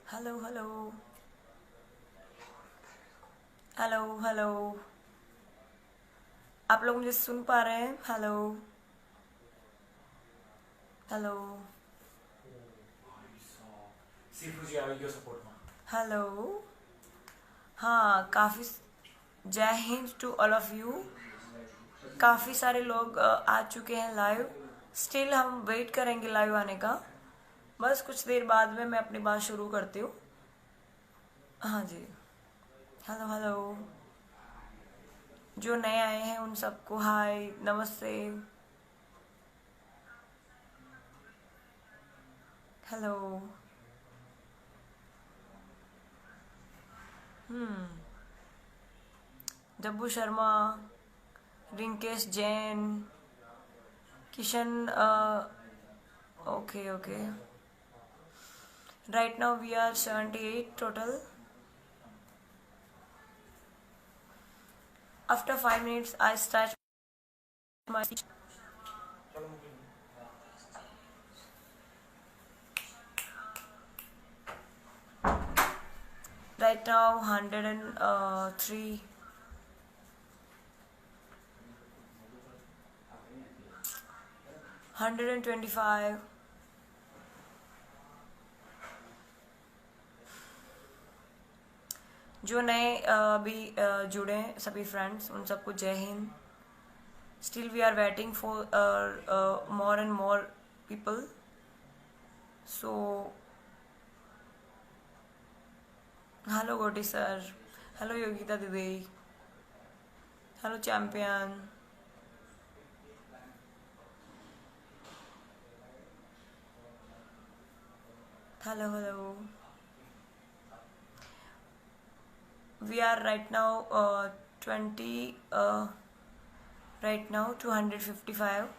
Hello hello hello hello. आप लोग मुझे सुन पा रहे हैं? Hello hello hello. हाँ, काफ़ी जय Hind to all of you. काफ़ी सारे लोग आ चुके हैं लाइव। स्टिल हम वेट करेंगे लाइव आने का। बस कुछ देर बाद में मैं अपनी बात शुरू करती हूँ। हाँ जी। Hello hello. जो नए आए हैं उन सबको हाय, नमस्ते, hello. Jabbu Sharma, Rinkesh Jain, Kishan. Okay okay. Right now we are 78 total. After 5 minutes I start my speech. Right now 103, 125. जो नए अभी जुड़े हैं सभी फ्रेंड्स, उन सबको जय Hind. Still we are waiting for more and more people. So hello Goti sir, hello Yogita Didi, hello champion, hello hello. We are right now 20 right now 255.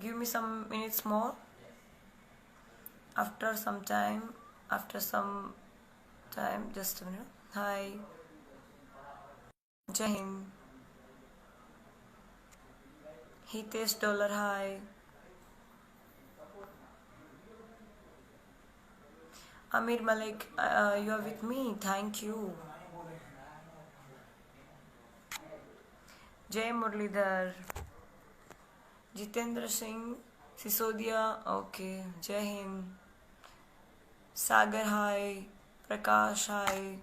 Give me some minutes more. After some time, just a minute. Hi, Jai Hind. Hitesh Dollar, hi. Amir Malik, you are with me, thank you. Jay Murlidhar, Jitendra Singh, Sisodia, okay. Jai Hind. Sagar, hi. Prakash, hi.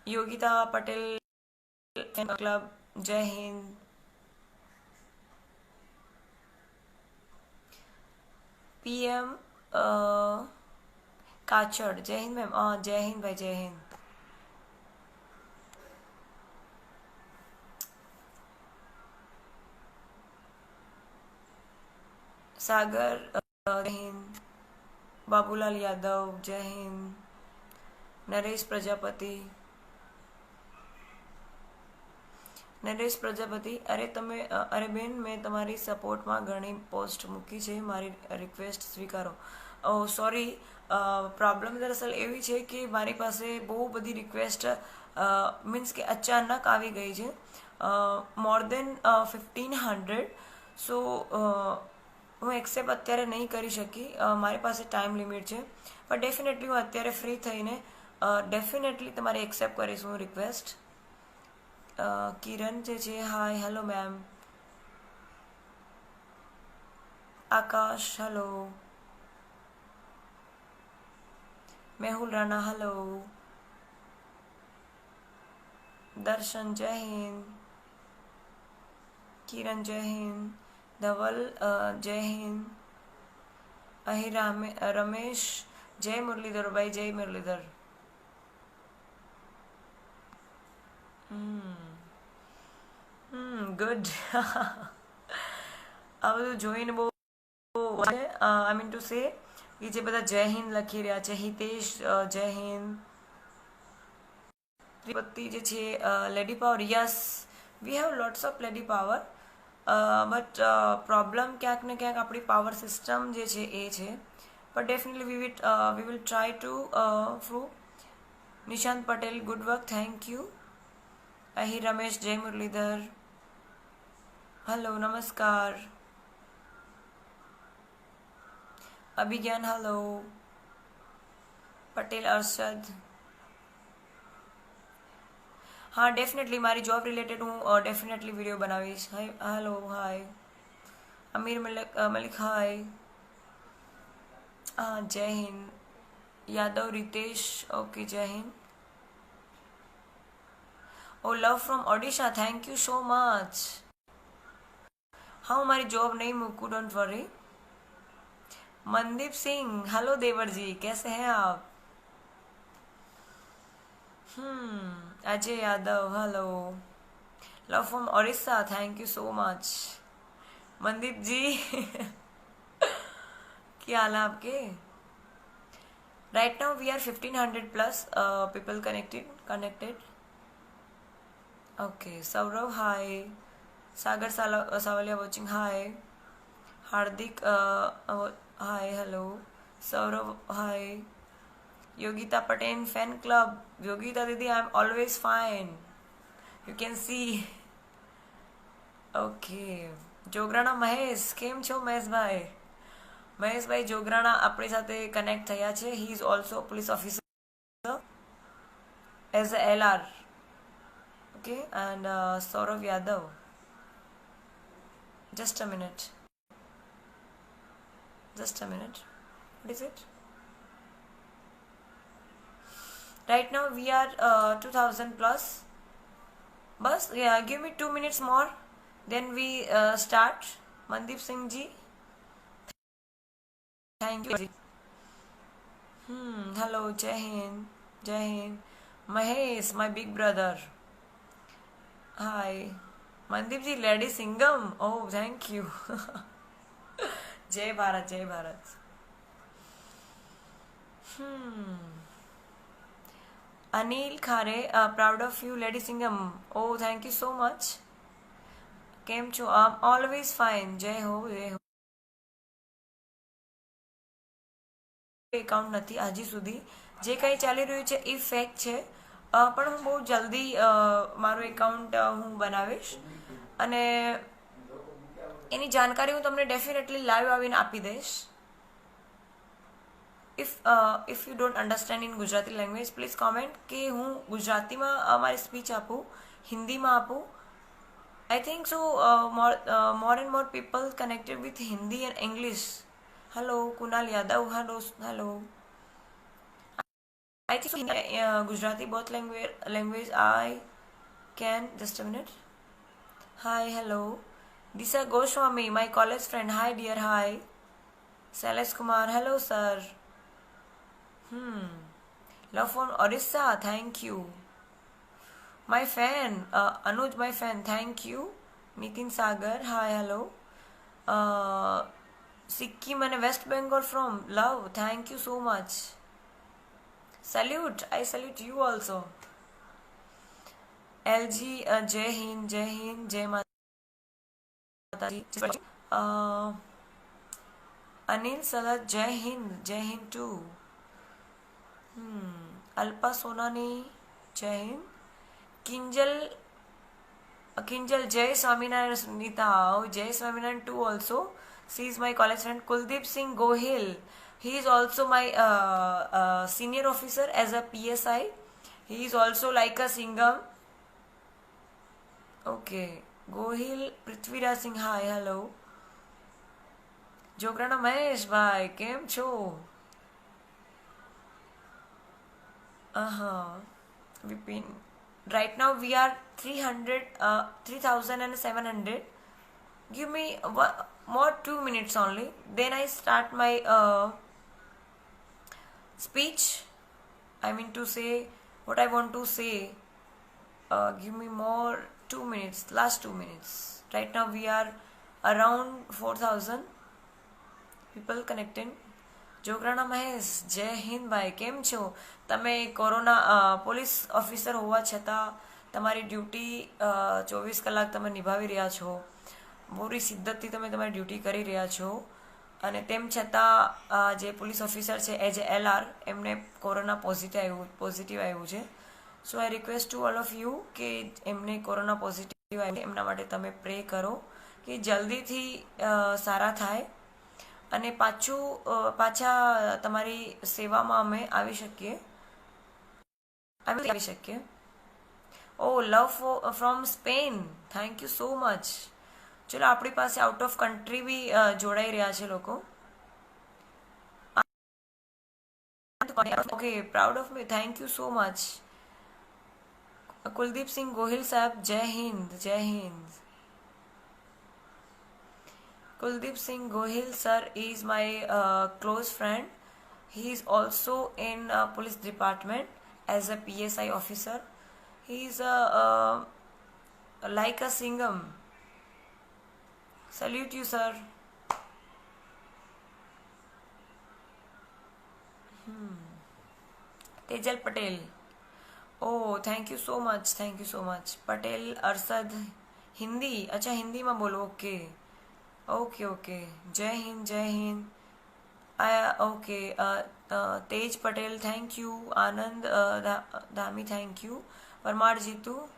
Yogita Patel Club, Jai Hind. PM काचड़, जय Hind ma'am. जय हिंद भाई, जय हिंद। सागर, जय हिंद। बाबूलाल यादव, जय हिंद। नरेश प्रजापति, अरे તમે અરે બેન, મેં તમારી સપોર્ટમાં ઘણી પોસ્ટ મૂકી છે, મારી રિક્વેસ્ટ સ્વીકારો। સોરી, પ્રોબ્લેમ દરઅસલ એવી છે કે મારી પાસે બહુ બધી રિક્વેસ્ટ મીન્સ કે અચાનક આવી ગઈ છે, મોર દેન 1500। સો હું એક્સેપ્ટ અત્યારે નહીં કરી શકી, મારી પાસે ટાઈમ લિમિટ છે, પણ ડેફિનેટલી હું અત્યારે ફ્રી થઈને ડેફિનેટલી તમારી એક્સેપ્ટ કરીશ હું રિક્વેસ્ટ। કિરણ જે છે, હાય, હેલો મેમ। આકાશ, હેલો। મેહુલ રાણા, હેલો। દર્શન, જય હિન્દ। કિરણ, જય હિન્દ। ધવલ, જય હિન્દ। અહીં રમેશ, જય મુરલીધર ભાઈ, જય મુરલીધર। ગુડ। આ બધું જોઈને બહુ આઈ મીન ટુ સે કે જે બધા જય હિન્દ લખી રહ્યા છે, હિતેશ, જય હિન્દ। ત્રિપતિ જે છે, lady power, yes, we have lots of lady power, but problem ક્યાંક ને ક્યાંક આપણી પાવર સિસ્ટમ જે છે એ છે, but definitely we will try to prove. Nishant Patel, good work, thank you. અહીં રમેશ, જય મુરલીધર, હેલો, નમસ્કાર। અભિજ્ઞાન હેલો, પટેલ અરશદ. હા ડેફિનેટલી મારી જોબ રિલેટેડ હું ડેફિનેટલી વિડીયો બનાવીશ. Hi hello hi Amir Malik hi. હા Jai Hind. Yadav Ritesh okay Jai Hind. Oh love from Odisha thank you so much. હા હું મારી જોબ નહીં મૂકું don't worry. Mandeep Singh hello देवर जी कैसे हैं आप. Ajay Yadav hello. Love from Odisha thank you so much. Mandeep ji क्या हाल है आपके. Right now we are 1500 plus people connected. Okay Saurav hi. Sagar Savaliya watching hi. Hardik hi hello. Saurabh hi. Yogita Patel fan club. Yogita दीदी I am always fine you can see. Okay Jograna Mahesh केम छो महेशભાઈ. મહેશભાઈ જોગરાણા આપણી સાથે કનેક્ટ થયા છે. He is also police officer as a LR. Okay and Saurabh Yadav. Just a minute. Just a minute. What is it? Right now we are 2000 plus. Bus, yeah, give me 2 minutes more. Then we start. Mandeep Singh ji. Thank you. Hello, Jai Hind. Jai Hind. Mahesh, my big brother. Hi. Mandeep ji, Lady Singham. Oh, thank you. जय भारत जय Bharat. Anil Khare proud of you lady Singham. Oh thank you so much. केम छो I am always fine. जय हो जय हो. Account નથી હજી સુધી. જે કંઈ ચાલી રહ્યું છે એ ફેક છે પણ હું બહુ જલ્દી મારું એકાઉન્ટ હું બનાવીશ અને એની જાણકારી હું તમને ડેફિનેટલી લાઈવ આવીને આપી દઈશ. If you don't understand in Gujarati language please comment કે હું ગુજરાતીમાં મારી સ્પીચ આપું, હિન્દીમાં આપું. I think so more and more people connected with Hindi and English. Hello Kunal Yadav hello hello. I think Gujarati both language I can. Just a minute. Hi hello. Disha Goswami my college friend. Hi dear hi. Shailesh Kumar hello sir. Love from Odisha thank you. My fan Anuj my fan thank you. Nitin Sagar hi hello. Sikkim and West Bengal from love thank you so much. Salute, I salute you also. LG जय हिंद जय माता जी. अनिल सलत जय Hind to. Alpa सोनानी जय हिंद. किंजल जय स्वामीनारायण. सुनीता जय Swaminarayan too also. She is my college friend. Kuldeep Singh Gohil. He is also my senior officer as a PSI. He is also like a Singham. Okay. Gohil Prithviraj Singh. Hi, hello. Jograna Mahesh bhai, કેમ છો? Vipin. Right now we are 3,700. Give me more 2 minutes only. Then I start my speech. I mean to say what I want to say. Give me more 2 minutes. Last 2 minutes. Right now we are around 4,000 people connecting. Jograna Mahesh જય હિન્દ ભાઈ કેમ છો તમે. Corona police officer હોવા છતાં તમારી duty 24 કલાક તમે નિભાવી રહ્યા છો. પૂરી સિદ્ધતથી તમે તમારી ડ્યુટી કરી રહ્યા છો અને તેમ છતાં જે પોલીસ ઓફિસર છે એઝ એ LR એમને કોરોના પોઝિટિવ આવ્યું છે. So I request to all of you કે એમને કોરોના પોઝિટિવ આવ્યું એમના માટે તમે પ્રે કરો કે જલ્દીથી સારા થાય અને પાછા તમારી સેવામાં અમે આવી શકીએ. Oh love from Spain, thank you so much. ચલો આપણી પાસે આઉટ ઓફ કન્ટ્રી બી જોડાઈ રહ્યા છે લોકો. Okay, proud of me, thank you so much. Kuldeep Singh Gohil સાહેબ, જય હિન્દ, જય Hind. Kuldeep Singh Gohil sir is my close friend. He is also in police department as a PSI officer. He is like a Singham. Salute you, sir. Tejal Patel. Oh, thank you so much. Thank you so much. Patel Arsad. Hindi, अच्छा हिंदी में बोलो. Okay okay okay. जय हिंद, जय Hind. Okay. Tej Patel, thank you. Anand Dhami, thank you. Parmar Jitu,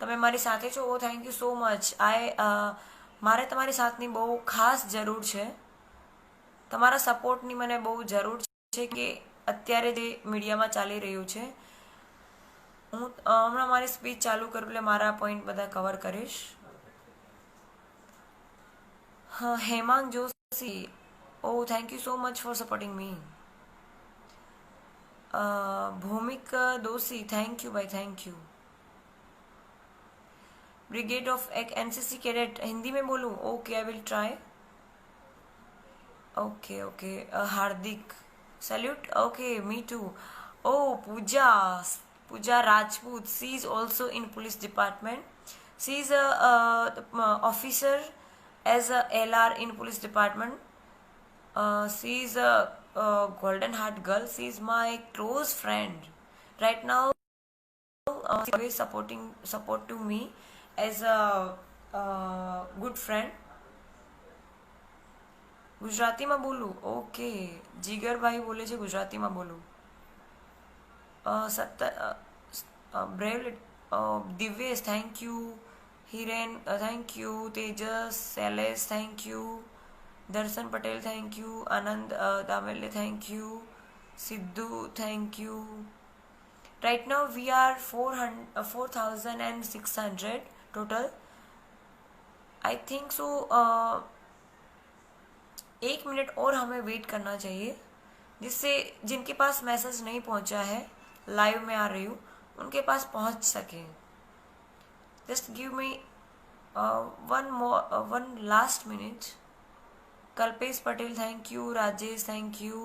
તમે મારી સાથે છો. ઓ thank you so much. મારે તમારી સાથની બહુ ખાસ જરૂર છે. તમારા સપોર્ટની મને બહુ જરૂર છે કે અત્યારે જે મીડિયામાં ચાલી રહ્યું છે. હું હમણાં મારી સ્પીચ ચાલુ કરું એટલે મારા પોઈન્ટ બધા કવર કરીશ. Hemang Joshi, oh thank you so much for supporting me. Bhaumik Doshi, thank you ભાઈ, थैंक यू. ब्रिगेड ऑफ एक एनसीसी कैडेट, हिंदी में बोलूँ? Okay, I will try. Okay okay. Hardik, salute. Okay, me too. Oh Pooja, Pooja Rajput, she is also in police department. She is officer as a LR in police department. She is a golden heart girl. She is my close friend. Right now, she is support to me as a good friend. ગુજરાતીમાં બોલું? Okay, જીગરભાઈ બોલે છે ગુજરાતીમાં બોલું. Brave Divyesh, thank you. Hiren, thank you. Tejas, Shailesh, thank you. Darshan Patel, thank you. Anand Damele, thank you. Sidhu, thank you. Right now we are 4,600 total. I think so 1 minute और हमें wait करना चाहिए, जिससे जिनके पास मैसेज नहीं पहुंचा है, लाइव में आ रही हूँ, उनके पास पहुंच सके. Just give me one last minute. Kalpesh Patel, thank you. Rajesh, thank you.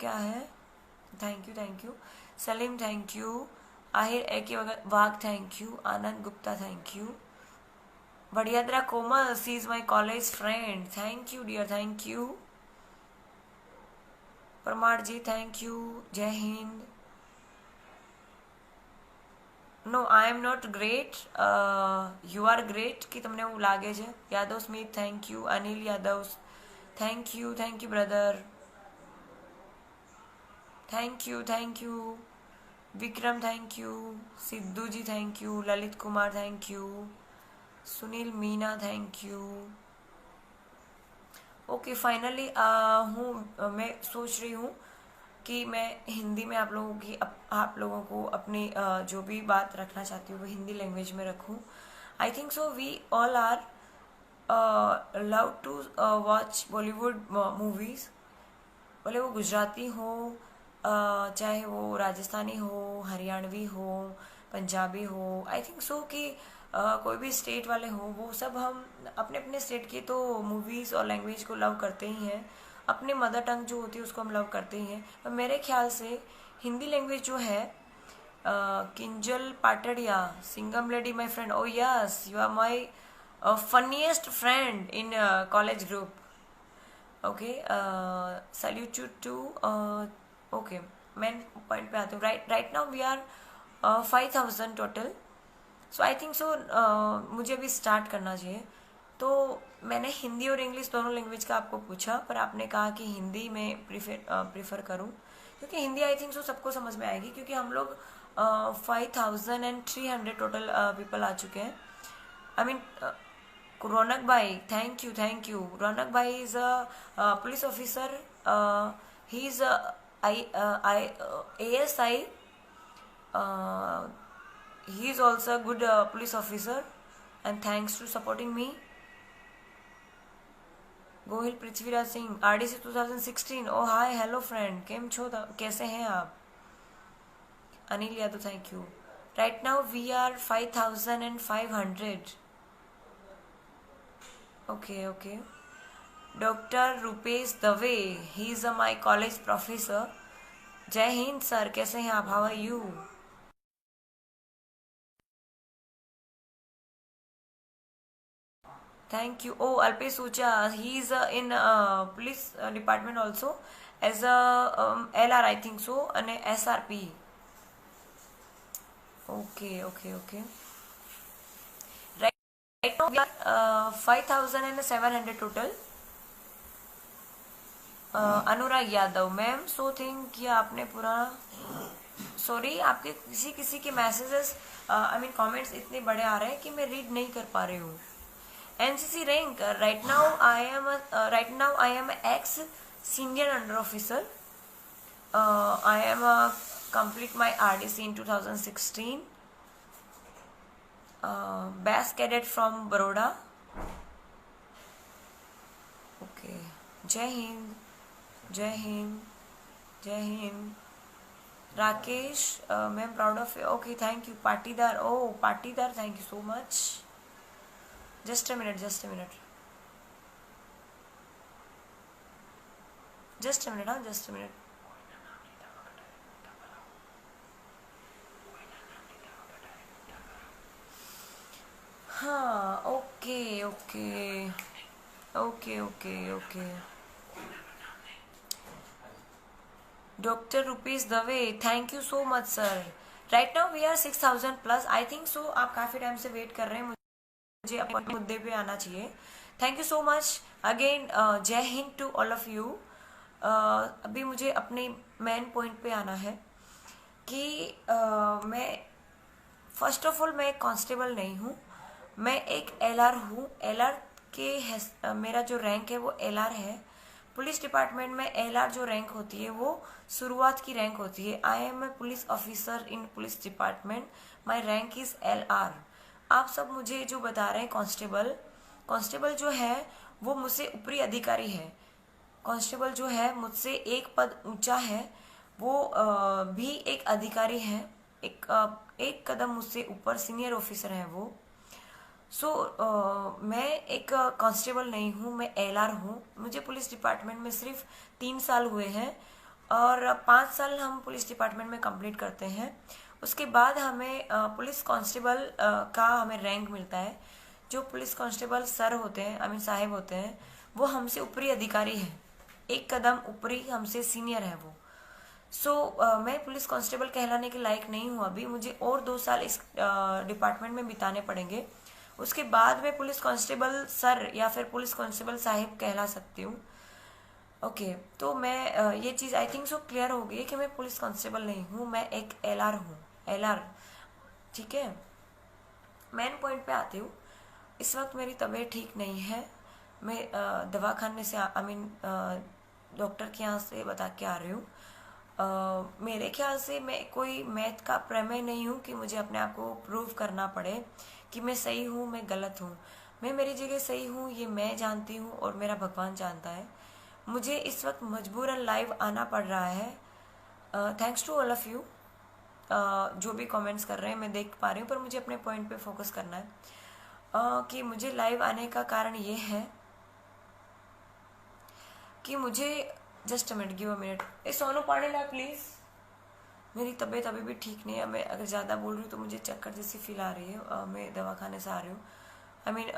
क्या है? Thank you, thank you. Salim, thank you. Ahir AK Vagh, thank you. Anand Gupta, thank you. Badhiyadra Komal, she is my college friend, thank you dear, thank you. Parmar ji, thank you. Jai Hind. No, I am not great. You are great कि તમને એવું લાગે છે. Yadav Smith, thank you. Anil Yadav, thank you. Thank you brother. Thank you, thank you. Vikram, thank you. સિદ્ધુજી, thank you. Lalit Kumar, thank you. Sunil Meena, thank you. Okay, finally मैं सोच रही हूँ कि मैं हिंदी में आप लोगों को अपनी जो भी बात रखना चाहती हूँ वो हिंदी लैंग्वेज में रखूँ. I think so we all are love to watch Bollywood movies, भले वो गुजराती हो, चाहे वो राजस्थानी हो, हरियाणवी हो, पंजाबी हो. आई थिंक सो कि कोई भी स्टेट वाले हो, वो सब हम अपने अपने स्टेट की तो मूवीज़ और लैंग्वेज को लव करते ही हैं. अपनी मदर टंग जो होती है उसको हम लव करते ही हैं. पर मेरे ख्याल से हिंदी लैंग्वेज जो है, Kinjal Patadiya, Singham lady, my friend. Oh yes, you are my funniest friend in college group. Okay, salute to. Okay, मैं पॉइंट पे आती हूँ. Right now we are 5,000 total. So I think so मुझे अभी स्टार्ट करना चाहिए. तो मैंने हिंदी और इंग्लिश दोनों लैंग्वेज का आपको पूछा, पर आपने कहा कि हिंदी में प्रीफर करूं, क्योंकि हिंदी आई थिंक सो सबको समझ में आएगी, क्योंकि हम लोग 5,300 टोटल पीपल आ चुके हैं. I mean Ronak bhai, thank you, thank you. Ronak bhai is a police officer. He is a ASI. Uh, he is also a good police officer, and thanks to supporting me. Gohil Prithviraj Singh RDC 2016. Oh hi hello friend, केम छो, कैसे हैं आप? Anil Yadav, thank you. Right now we are 5500. Okay okay. Doctor Rupesh Dave, he is my college professor. Jai Hind sir, कैसे हैं आप? How are you? Thank you. Oh, Alpesh Ucha, he is in police department also as a LR, I think so, and SRP. Okay, okay, okay. Right now we are 5700 total. Anurag Yadav ma'am, so think कि आपने पूरा, sorry, आपके किसी किसी के messages I mean comments इतने बड़े आ रहे हैं कि मैं रीड नहीं कर पा रही हूँ. NCC rank, right now I am ex senior under officer. I am complete my RDC in 2016. Best cadet from Baroda. Okay. Jai Hind, Jai Hind, Jai Hind. Rakesh, I'm proud of you. Okay, thank you. Patidar, oh Patidar, thank you so much. Just a minute. Just a minute, huh? Just a minute. हाँ, okay, okay, okay, okay, okay. Dr. Rupees Dave, thank you so much, sir. Right now we are 6000 plus. I think so. आप काफी time से wait कर रहे हैं, मुझे अपने मुद्दे पे आना चाहिए. Thank you so much again. Jai Hind to all of you. अभी मुझे अपने मेन पॉइंट पे आना है कि मैं फर्स्ट ऑफ ऑल मैं एक कांस्टेबल नहीं हूँ, मैं एक LR हूँ. LR के मेरा जो रैंक है वो LR है. पुलिस डिपार्टमेंट में LR जो रैंक होती है वो शुरुआत की रैंक होती है. I am a police officer in police department. My rank is LR. आप सब मुझे जो बता रहे हैं कांस्टेबल जो है वो मुझसे ऊपरी अधिकारी है. कांस्टेबल जो है मुझसे एक पद ऊंचा है, वो भी एक अधिकारी है, एक कदम मुझसे ऊपर सीनियर ऑफिसर है वो. मैं एक कांस्टेबल नहीं हूँ, मैं LR हूँ. मुझे पुलिस डिपार्टमेंट में सिर्फ 3 साल हुए हैं और 5 साल हम पुलिस डिपार्टमेंट में कंप्लीट करते हैं. उसके बाद हमें पुलिस कांस्टेबल का हमें रैंक मिलता है. जो पुलिस कांस्टेबल सर होते हैं, आई मीन साहिब होते हैं, वो हमसे ऊपरी अधिकारी हैं, एक कदम ऊपरी हमसे सीनियर है वो. मैं पुलिस कांस्टेबल कहलाने के लायक नहीं हूँ अभी. मुझे और 2 साल इस डिपार्टमेंट में बिताने पड़ेंगे. उसके बाद मैं पुलिस कांस्टेबल सर या फिर पुलिस कांस्टेबल साहिब कहला सकती हूँ. ओके, तो मैं ये चीज़ आई थिंक सो क्लियर हो गई कि मैं पुलिस कांस्टेबल नहीं हूँ, मैं एक LR हूँ. LR, ठीक है. मेन पॉइंट पे आती हूँ. इस वक्त मेरी तबीयत ठीक नहीं है. मैं दवाखाने से आई मीन डॉक्टर के यहाँ से बता के आ रही हूँ. मेरे ख्याल से मैं कोई मैथ का प्रमेय नहीं हूँ कि मुझे अपने आप को प्रूव करना पड़े कि मैं सही हूँ, मैं गलत हूँ. मैं मेरी जगह सही हूँ, ये मैं जानती हूँ और मेरा भगवान जानता है. मुझे इस वक्त मजबूरन लाइव आना पड़ रहा है. Thanks to all of you. जो भी कमेंट्स कर रहे हैं मैं देख पा रही हूँ, पर मुझे अपने पॉइंट पे फोकस करना है. कि मुझे लाइव आने का कारण ये है कि मुझे, just a minute, give a minute. ए सोनू पांडेला प्लीज. मेरी तबीयत अभी भी ठीक नहीं है. मैं अगर ज़्यादा बोल रही हूँ तो मुझे चक्कर जैसी फील आ रही है. मैं दवाखाने से आ रही हूँ. आई मीन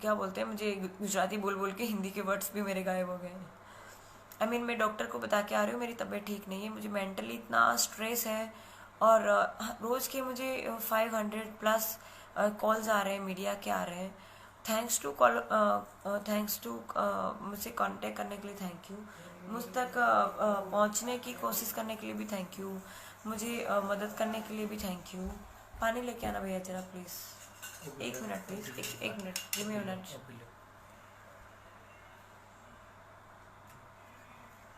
क्या बोलते हैं, मुझे गुजराती बोल बोल के हिंदी के वर्ड्स भी मेरे गायब हो गए हैं. आई मीन मैं डॉक्टर को बता के आ रही हूँ मेरी तबीयत ठीक नहीं है. मुझे मेंटली इतना स्ट्रेस है और रोज़ के मुझे 500 प्लस कॉल्स आ रहे हैं, मीडिया के आ रहे हैं. थैंक्स टू मुझसे कांटेक्ट करने के लिए थैंक यू. मुझ तक पहुंचने की कोशिश करने के लिए भी थैंक यू. मुझे मदद करने के लिए भी थैंक यू. पानी लेके आना भैया जरा प्लीज़. एक मिनट प्लीज, एक minute, give me a minute.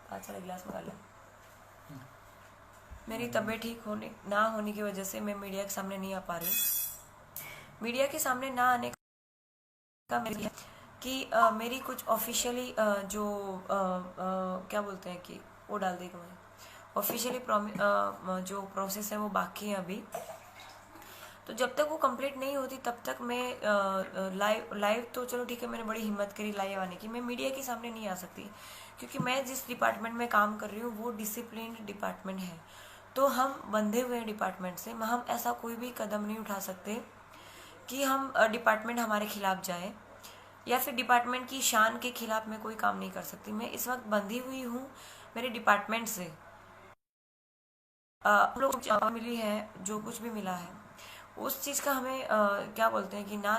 पाँच वाला गिलास मंगा ले। मेरी तबीयत ठीक ना होने की वजह से मैं मीडिया के सामने नहीं आ पा रही हूँ। मीडिया के सामने ना आने का मेरी है कि मेरी कुछ ऑफिशियली जो क्या बोलते हैं कि वो डाल देगा मैं ऑफिशियली जो प्रोसेस है वो बाकी है अभी। तो जब तक वो कंप्लीट नहीं होती तब तक मैं लाइव तो चलो ठीक है, मैंने बड़ी हिम्मत करी लाइव आने की, मैं मीडिया के सामने नहीं आ सकती क्योंकि मैं जिस डिपार्टमेंट में काम कर रही हूँ वो डिसिप्लिन डिपार्टमेंट है। तो हम बंधे हुए हैं डिपार्टमेंट से, हम ऐसा कोई भी कदम नहीं उठा सकते कि हम डिपार्टमेंट हमारे खिलाफ जाए या फिर डिपार्टमेंट की शान के खिलाफ मैं कोई काम नहीं कर सकती। मैं इस वक्त बंधी हुई हूँ मेरे डिपार्टमेंट से। हम लोग मिली है जो कुछ भी मिला है उस चीज़ का हमें क्या बोलते हैं कि ना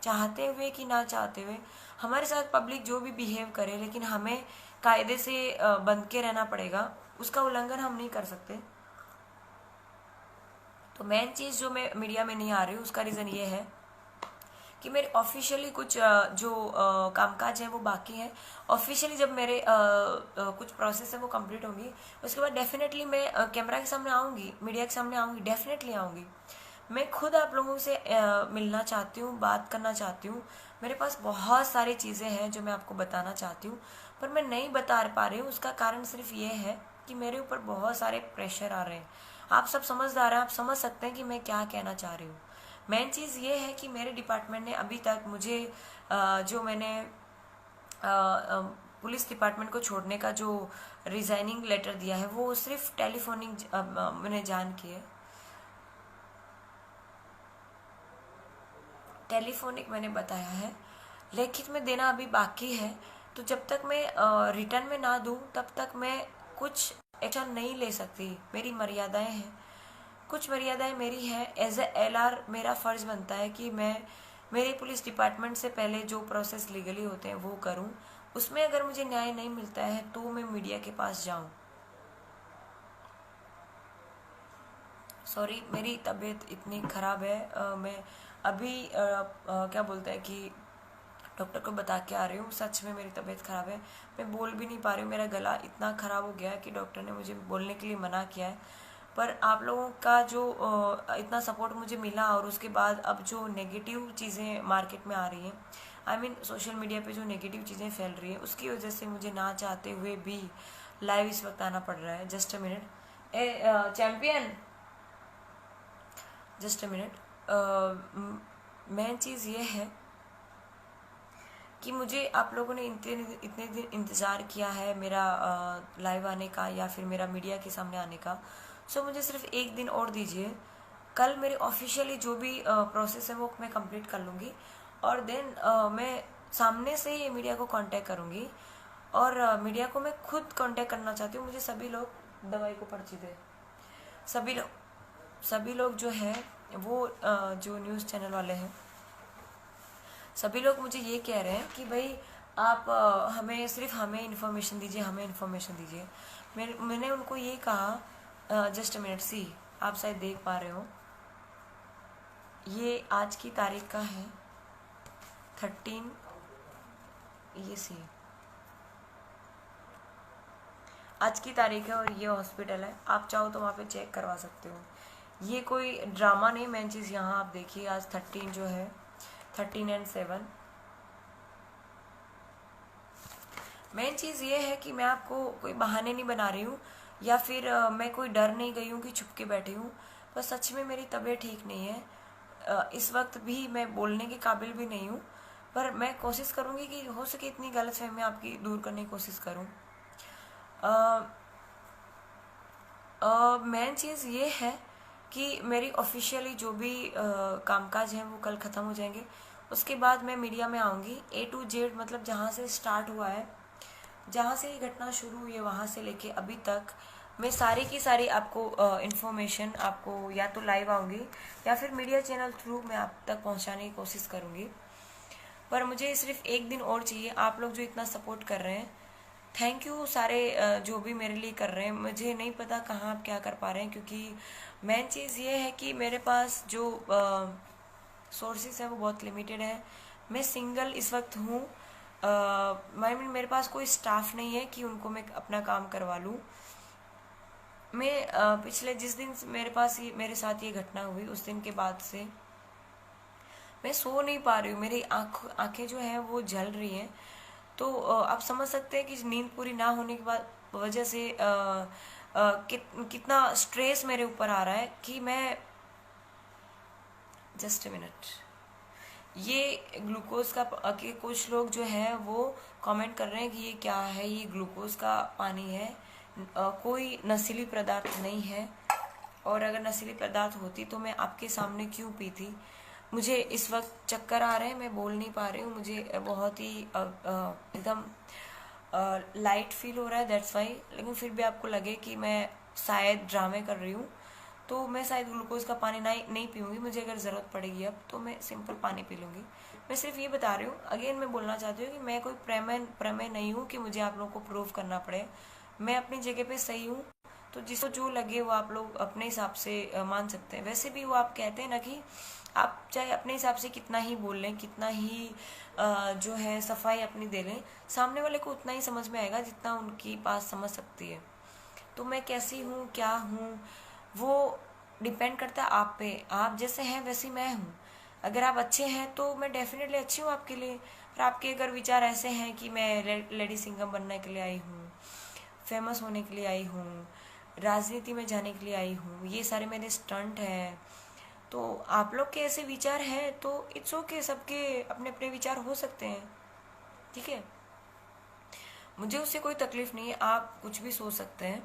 चाहते हुए कि ना चाहते हुए हमारे साथ पब्लिक जो भी बिहेव करे, लेकिन हमें कायदे से बंध के रहना पड़ेगा, उसका उल्लंघन हम नहीं कर सकते। तो मेन चीज़ जो मैं मीडिया में नहीं आ रही हूँ उसका रीज़न ये है कि मेरे ऑफिशियली कुछ जो कामकाज है वो बाकी है। ऑफिशियली जब मेरे कुछ प्रोसेस है वो कंप्लीट होंगी उसके बाद डेफिनेटली मैं कैमरा के सामने आऊँगी, मीडिया के सामने आऊँगी, डेफिनेटली आऊँगी। मैं खुद आप लोगों से मिलना चाहती हूँ, बात करना चाहती हूँ। मेरे पास बहुत सारी चीज़ें हैं जो मैं आपको बताना चाहती हूँ पर मैं नहीं बता पा रही हूँ। उसका कारण सिर्फ ये है कि मेरे ऊपर बहुत सारे प्रेशर आ रहे हैं। आप सब समझदार हैं, आप समझ सकते हैं कि मैं क्या कहना चाह रही हूँ। मेन चीज़ ये है कि मेरे डिपार्टमेंट ने अभी तक मुझे जो मैंने पुलिस डिपार्टमेंट को छोड़ने का जो रिजाइनिंग लेटर दिया है वो सिर्फ टेलीफोनिक मैंने जान की है, टेलीफोनिक मैंने बताया है, लिखित में देना अभी बाकी है। तो जब तक मैं रिटर्न में ना दूं तब तक मैं कुछ एक्शन नहीं ले सकती। मेरी मर्यादाएं हैं, कुछ मर्यादाएं मेरी हैं। एज ए एलआर मेरा फर्ज बनता है कि मैं मेरे पुलिस डिपार्टमेंट से पहले जो प्रोसेस लीगली होते हैं वो करूं। उसमें अगर मुझे न्याय नहीं मिलता है तो मैं मीडिया के पास जाऊं। सॉरी, मेरी तबीयत इतनी ख़राब है, मैं अभी क्या बोलते हैं कि डॉक्टर को बता के आ रही हूँ। सच में मेरी तबीयत ख़राब है, मैं बोल भी नहीं पा रही हूँ। मेरा गला इतना ख़राब हो गया है कि डॉक्टर ने मुझे बोलने के लिए मना किया है। पर आप लोगों का जो इतना सपोर्ट मुझे मिला और उसके बाद अब जो नेगेटिव चीज़ें मार्केट में आ रही हैं, आई मीन सोशल मीडिया पे जो नेगेटिव चीज़ें फैल रही हैं, उसकी वजह से मुझे ना चाहते हुए भी लाइव इस वक्त आना पड़ रहा है। जस्ट अ मिनट, ए champion, just a minute. Main चीज़ ये है कि मुझे आप लोगों ने इतने दिन इंतज़ार किया है मेरा लाइव आने का या फिर मेरा मीडिया के सामने आने का। सो मुझे सिर्फ एक दिन और दीजिए। कल मेरे ऑफिशियली जो भी प्रोसेस है वो मैं कंप्लीट कर लूँगी और देन मैं सामने से ही मीडिया को कांटेक्ट करूँगी और मीडिया को मैं खुद कांटेक्ट करना चाहती हूँ। मुझे सभी लोग दवाई को पर्ची दे, सभी लोग जो हैं वो जो न्यूज़ चैनल वाले हैं सभी लोग मुझे ये कह रहे हैं कि भाई आप हमें इन्फॉर्मेशन दीजिए, हमें इन्फॉर्मेशन दीजिए। मैंने उनको ये कहा, जस्ट अ मिनट, सी आप शायद देख पा रहे हो, ये आज की तारीख का है 13, ये सी आज की तारीख है और ये हॉस्पिटल है। आप चाहो तो वहाँ पे चेक करवा सकते हो, ये कोई ड्रामा नहीं। मेन चीज़ यहाँ आप देखिए, आज 13 जो है 13 और 7। मेन चीज़ ये है कि मैं आपको कोई बहाने नहीं बना रही हूँ या फिर मैं कोई डर नहीं गई हूँ कि छुप के बैठी हूँ। पर सच में मेरी तबीयत ठीक नहीं है। इस वक्त भी मैं बोलने के काबिल भी नहीं हूँ, पर मैं कोशिश करूँगी कि हो सके इतनी गलतफहमी आपकी दूर करने की कोशिश करूँ। मेन चीज़ ये है कि मेरी ऑफिशियली जो भी कामकाज हैं वो कल ख़त्म हो जाएंगे। उसके बाद मैं मीडिया में आऊँगी A to Z, मतलब जहाँ से स्टार्ट हुआ है, जहाँ से ये घटना शुरू हुई है वहाँ से लेके अभी तक मैं सारी की सारी आपको इन्फॉर्मेशन आपको या तो लाइव आऊँगी या फिर मीडिया चैनल थ्रू मैं आप तक पहुँचाने की कोशिश करूँगी। पर मुझे सिर्फ एक दिन और चाहिए। आप लोग जो इतना सपोर्ट कर रहे हैं, थैंक यू। सारे जो भी मेरे लिए कर रहे हैं, मुझे नहीं पता कहाँ आप क्या कर पा रहे हैं, क्योंकि मेन चीज़ ये है कि मेरे पास जो सोर्सेज है वो बहुत लिमिटेड है। मैं सिंगल इस वक्त हूँ। मेरे पास कोई स्टाफ नहीं है कि उनको मैं अपना काम करवा लूँ। मैं पिछले जिस दिन मेरे साथ ये घटना हुई उस दिन के बाद से मैं सो नहीं पा रही हूँ। मेरी आंखें जो है वो जल रही हैं। तो आप समझ सकते हैं कि नींद पूरी ना होने के बाद वजह से कितना स्ट्रेस मेरे ऊपर आ रहा है कि मैं जस्ट अ मिनट। ये ग्लूकोज का कि कुछ लोग जो है वो कमेंट कर रहे हैं कि ये क्या है, ये ग्लूकोज का पानी है, कोई नशीली पदार्थ नहीं है। और अगर नशीली पदार्थ होती तो मैं आपके सामने क्यों पीती। मुझे इस वक्त चक्कर आ रहे हैं, मैं बोल नहीं पा रही हूँ। मुझे बहुत ही एकदम लाइट फील हो रहा है, दैट्स वाई। लेकिन फिर भी आपको लगे कि मैं शायद ड्रामे कर रही हूँ तो मैं शायद ग्लूकोज का पानी नहीं पीऊँगी। मुझे अगर ज़रूरत पड़ेगी अब तो मैं सिंपल पानी पी लूँगी। मैं सिर्फ ये बता रही हूँ। अगेन मैं बोलना चाहती हूँ कि मैं कोई प्रमेय नहीं हूँ कि मुझे आप लोगों को प्रूव करना पड़े। मैं अपनी जगह पे सही हूँ, तो जिसको जो लगे वो आप लोग अपने हिसाब से मान सकते हैं। वैसे भी वो आप कहते हैं ना कि आप चाहे अपने हिसाब से कितना ही बोल लें, कितना ही जो है सफाई अपनी दे लें, सामने वाले को उतना ही समझ में आएगा जितना उनकी पास समझ सकती है। तो मैं कैसी हूँ, क्या हूँ, वो डिपेंड करता है आप पे। आप जैसे हैं वैसे मैं हूँ। अगर आप अच्छे हैं तो मैं डेफिनेटली अच्छी हूँ आपके लिए। और आपके अगर विचार ऐसे हैं कि मैं लेडी सिंगर बनने के लिए आई हूँ, फेमस होने के लिए आई हूँ, राजनीति में जाने के लिए आई हूँ, ये सारे मेरे स्टंट हैं, तो आप लोग के ऐसे विचार हैं तो इट्स ओके। सबके अपने अपने विचार हो सकते हैं, ठीक है। मुझे उससे कोई तकलीफ नहीं है, आप कुछ भी सोच सकते हैं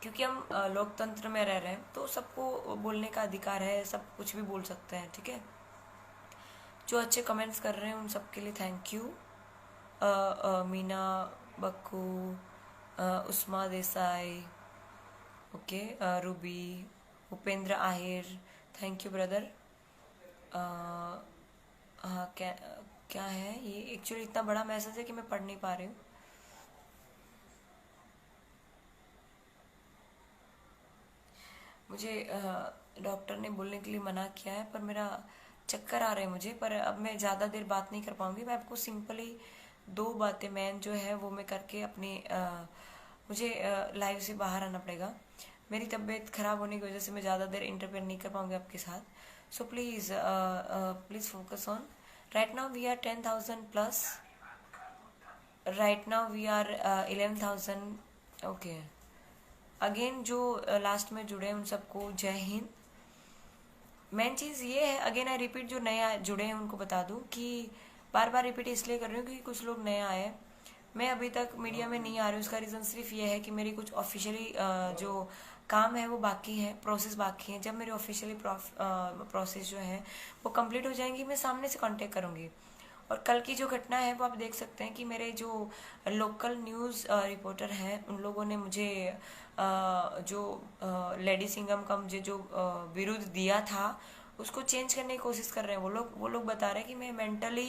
क्योंकि हम लोकतंत्र में रह रहे हैं तो सबको बोलने का अधिकार है, सब कुछ भी बोल सकते हैं, ठीक है। जो अच्छे कमेंट्स कर रहे हैं उन सब के लिए thank you. Meena Bakku, Usma Desai, okay, Ruby, Upendra Ahir, thank you brother. हाँ, क्या है ये? एक्चुअली इतना बड़ा मैसेज है कि मैं पढ़ नहीं पा रही हूँ। मुझे डॉक्टर ने बोलने के लिए मना किया है, पर मेरा चक्कर आ रहे हैं मुझे। पर अब मैं ज़्यादा देर बात नहीं कर पाऊंगी। मैं आपको सिंपली 2 बातें मैन जो है वो मैं करके अपनी मुझे लाइव से बाहर आना पड़ेगा। मेरी तबीयत खराब होने की वजह से मैं ज़्यादा देर इंटरफेयर नहीं कर पाऊंगी आपके साथ। So please please focus on. Right now we are 10,000 plus. Right now we are 11,000। Okay, again जो लास्ट में जुड़े हैं उन सबको जय हिंद। मेन चीज़ ये है, अगेन आई रिपीट, जो नए जुड़े हैं उनको बता दूं कि बार बार रिपीट इसलिए कर रही हूँ क्योंकि कुछ लोग नए आए हैं। मैं अभी तक मीडिया में नहीं आ रही हूँ, उसका रीज़न सिर्फ ये है कि मेरी कुछ ऑफिशियली जो काम है वो बाकी है, प्रोसेस बाकी है। जब मेरी ऑफिशियली प्रोसेस जो है वो कंप्लीट हो जाएंगी, मैं सामने से कांटेक्ट करूँगी। और कल की जो घटना है वो आप देख सकते हैं कि मेरे जो लोकल न्यूज़ रिपोर्टर हैं उन लोगों ने मुझे जो लेडी सिंघम का मुझे जो विरुद्ध दिया था उसको चेंज करने की कोशिश कर रहे हैं। वो लोग बता रहे हैं कि मैं मेंटली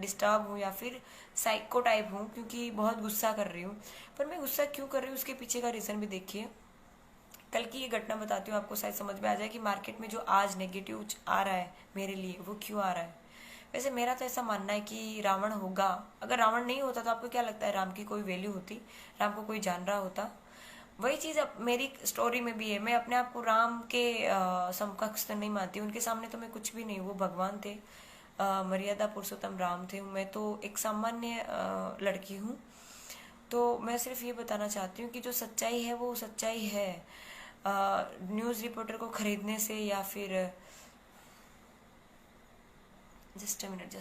डिस्टर्ब हूँ या फिर साइको टाइप हूँ क्योंकि बहुत गुस्सा कर रही हूँ। पर मैं गुस्सा क्यों कर रही हूँ उसके पीछे का रीज़न भी देखिए। कल की ये घटना बताती हूँ, आपको शायद समझ में आ जाए कि मार्केट में जो आज नेगेटिव आ रहा है मेरे लिए वो क्यों आ रहा है। वैसे मेरा तो ऐसा मानना है कि रावण होगा। अगर रावण नहीं होता तो आपको क्या लगता है राम की कोई वैल्यू होती, राम को कोई जान रहा होता? वही चीज़ अब मेरी स्टोरी में भी है। मैं अपने आप को राम के समकक्ष तो नहीं मानती, उनके सामने तो मैं कुछ भी नहीं। वो भगवान थे, मर्यादा पुरुषोत्तम राम थे। मैं तो एक सामान्य लड़की हूँ। तो मैं सिर्फ ये बताना चाहती हूँ कि जो सच्चाई है वो सच्चाई है। न्यूज़ रिपोर्टर को खरीदने से या फिर जस्ट अ मिनट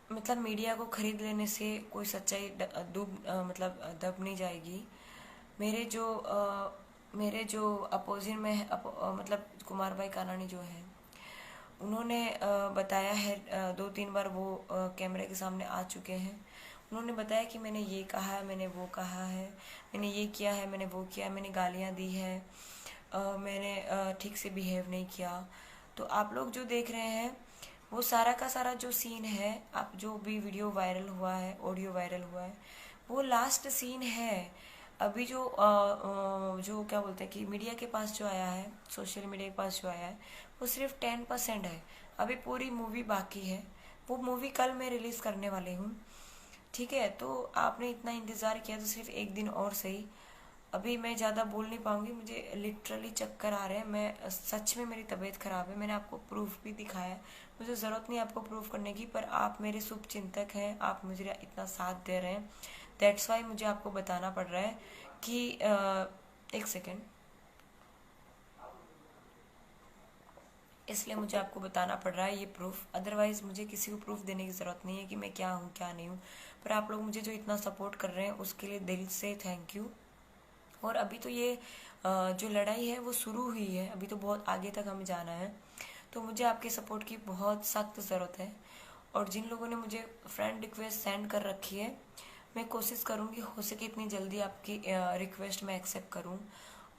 मतलब मीडिया को खरीद लेने से कोई सच्चाई मतलब दब नहीं जाएगी। मेरे जो अपोजिट में मतलब कुमार भाई कानानी जो है उन्होंने बताया है, 2-3 बार वो कैमरे के सामने आ चुके हैं। उन्होंने बताया कि मैंने ये कहा है, मैंने वो कहा है, मैंने ये किया है, मैंने वो किया है, मैंने गालियाँ दी है, मैंने ठीक से बिहेव नहीं किया। तो आप लोग जो देख रहे हैं वो सारा का सारा जो सीन है, आप जो भी वीडियो वायरल हुआ है, ऑडियो वायरल हुआ है, वो लास्ट सीन है। अभी जो क्या बोलते हैं कि मीडिया के पास जो आया है, सोशल मीडिया के पास जो आया है, वो सिर्फ 10% है। अभी पूरी मूवी बाकी है। वो मूवी कल मैं रिलीज करने वाली हूँ। ठीक है, तो आपने इतना इंतज़ार किया तो सिर्फ एक दिन और सही। अभी मैं ज़्यादा बोल नहीं पाऊंगी, मुझे लिटरली चक्कर आ रहे हैं। मैं सच में, मेरी तबीयत ख़राब है। मैंने आपको प्रूफ भी दिखाया है। मुझे ज़रूरत नहीं आपको प्रूफ करने की, पर आप मेरे शुभ चिंतक हैं, आप मुझे इतना साथ दे रहे हैं। दैट्स वाई मुझे आपको बताना पड़ रहा है कि एक सेकेंड, इसलिए मुझे आपको बताना पड़ रहा है ये प्रूफ। अदरवाइज मुझे किसी को प्रूफ देने की ज़रूरत नहीं है कि मैं क्या हूँ क्या नहीं हूँ। पर आप लोग मुझे जो इतना सपोर्ट कर रहे हैं उसके लिए दिल से थैंक यू। और अभी तो ये जो लड़ाई है वो शुरू हुई है, अभी तो बहुत आगे तक हमें जाना है। तो मुझे आपके सपोर्ट की बहुत सख्त ज़रूरत है। और जिन लोगों ने मुझे फ्रेंड रिक्वेस्ट सेंड कर रखी है, मैं कोशिश करूँगी हो सके इतनी जल्दी आपकी रिक्वेस्ट मैं एक्सेप्ट करूँ।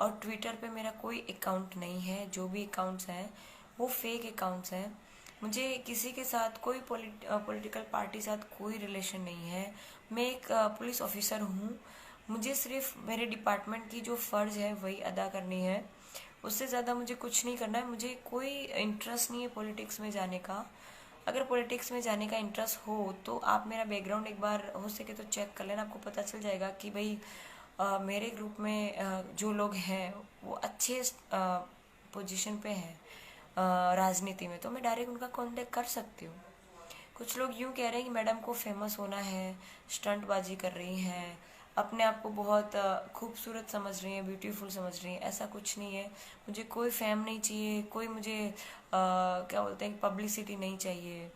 और ट्विटर पे मेरा कोई अकाउंट नहीं है, जो भी अकाउंट्स हैं वो फेक अकाउंट्स हैं। मुझे किसी के साथ कोई पॉलिटिकल पार्टी साथ कोई रिलेशन नहीं है। मैं एक पुलिस ऑफिसर हूँ। मुझे सिर्फ मेरे डिपार्टमेंट की जो फ़र्ज़ है वही अदा करनी है, उससे ज़्यादा मुझे कुछ नहीं करना है। मुझे कोई इंटरेस्ट नहीं है पॉलिटिक्स में जाने का। अगर पॉलिटिक्स में जाने का इंटरेस्ट हो तो आप मेरा बैकग्राउंड एक बार हो सके तो चेक कर लेना, आपको पता चल जाएगा कि भाई मेरे ग्रुप में जो लोग हैं वो अच्छे पोजीशन पे हैं राजनीति में, तो मैं डायरेक्ट उनका कांटेक्ट कर सकती हूँ। कुछ लोग यूँ कह रहे हैं कि मैडम को फेमस होना है, स्टंटबाजी कर रही हैं, अपने आप को बहुत खूबसूरत समझ रही हैं, ब्यूटीफुल समझ रही हैं। ऐसा कुछ नहीं है। मुझे कोई फेम नहीं चाहिए, कोई मुझे क्या बोलते हैं पब्लिसिटी नहीं चाहिए।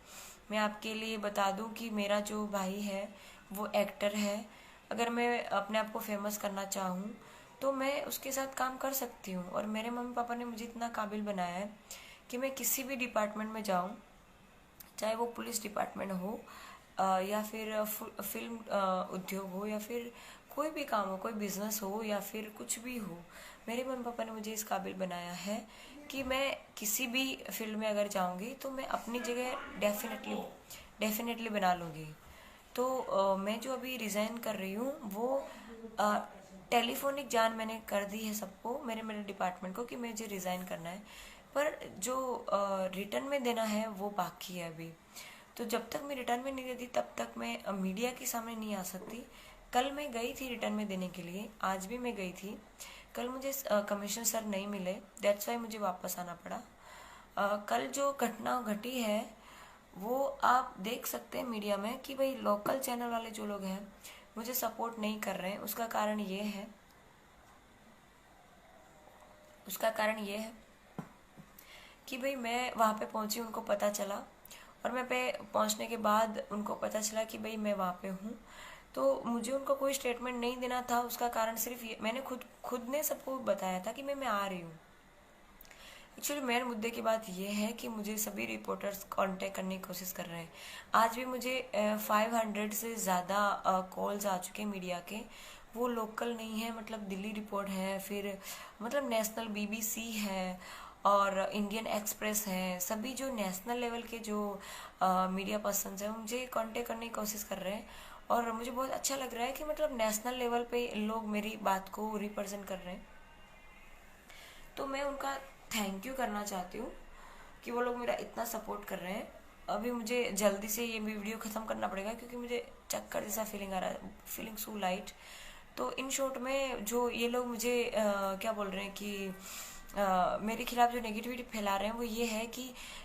मैं आपके लिए बता दूं कि मेरा जो भाई है वो एक्टर है। अगर मैं अपने आप को फेमस करना चाहूँ तो मैं उसके साथ काम कर सकती हूँ। और मेरे मम्मी पापा ने मुझे इतना काबिल बनाया है कि मैं किसी भी डिपार्टमेंट में जाऊँ, चाहे वो पुलिस डिपार्टमेंट हो या फिर फिल्म उद्योग हो, या फिर कोई भी काम हो, कोई बिजनेस हो, या फिर कुछ भी हो। मेरे मम्मी पापा ने मुझे इस काबिल बनाया है कि मैं किसी भी फील्ड में अगर जाऊंगी तो मैं अपनी जगह डेफिनेटली बना लूँगी। तो मैं जो अभी रिज़ाइन कर रही हूँ वो टेलीफोनिक जान मैंने कर दी है सबको, मेरे मेरे डिपार्टमेंट को, कि मुझे रिज़ाइन करना है। पर जो रिटर्न में देना है वो बाकी है अभी। तो जब तक मैं रिटर्न में नहीं देती तब तक मैं मीडिया के सामने नहीं आ सकती। कल मैं गई थी रिटर्न में देने के लिए, आज भी मैं गई थी। कल मुझे कमिश्नर सर नहीं मिले, दैट्स वाई मुझे वापस आना पड़ा। कल जो घटना घटी है वो आप देख सकते हैं मीडिया में कि भाई लोकल चैनल वाले जो लोग हैं मुझे सपोर्ट नहीं कर रहे हैं। उसका कारण ये है कि भाई मैं वहाँ पे पहुँची, उनको पता चला, और मैं पे पहुँचने के बाद उनको पता चला कि भाई मैं वहाँ पे हूँ। तो मुझे उनको कोई स्टेटमेंट नहीं देना था। उसका कारण सिर्फ ये, मैंने खुद ने सबको बताया था कि मैं आ रही हूँ। एक्चुअली मेन मुद्दे की बात यह है कि मुझे सभी रिपोर्टर्स कांटेक्ट करने की कोशिश कर रहे हैं। आज भी मुझे 500 से ज़्यादा कॉल्स आ चुके हैं मीडिया के। वो लोकल नहीं है, मतलब दिल्ली रिपोर्ट है, फिर मतलब नेशनल BBC है, और इंडियन एक्सप्रेस है। सभी जो नेशनल लेवल के जो मीडिया पर्सन हैं मुझे कांटेक्ट करने की कोशिश कर रहे हैं। और मुझे बहुत अच्छा लग रहा है कि मतलब नेशनल लेवल पे लोग मेरी बात को रिप्रेजेंट कर रहे हैं। तो मैं उनका थैंक यू करना चाहती हूँ कि वो लोग मेरा इतना सपोर्ट कर रहे हैं। अभी मुझे जल्दी से ये वीडियो ख़त्म करना पड़ेगा क्योंकि मुझे चक्कर जैसा फीलिंग आ रहा है, फीलिंग सो लाइट। तो इन शॉर्ट में जो ये लोग मुझे क्या बोल रहे हैं कि मेरे खिलाफ जो नेगेटिविटी फैला रहे हैं वो ये है कि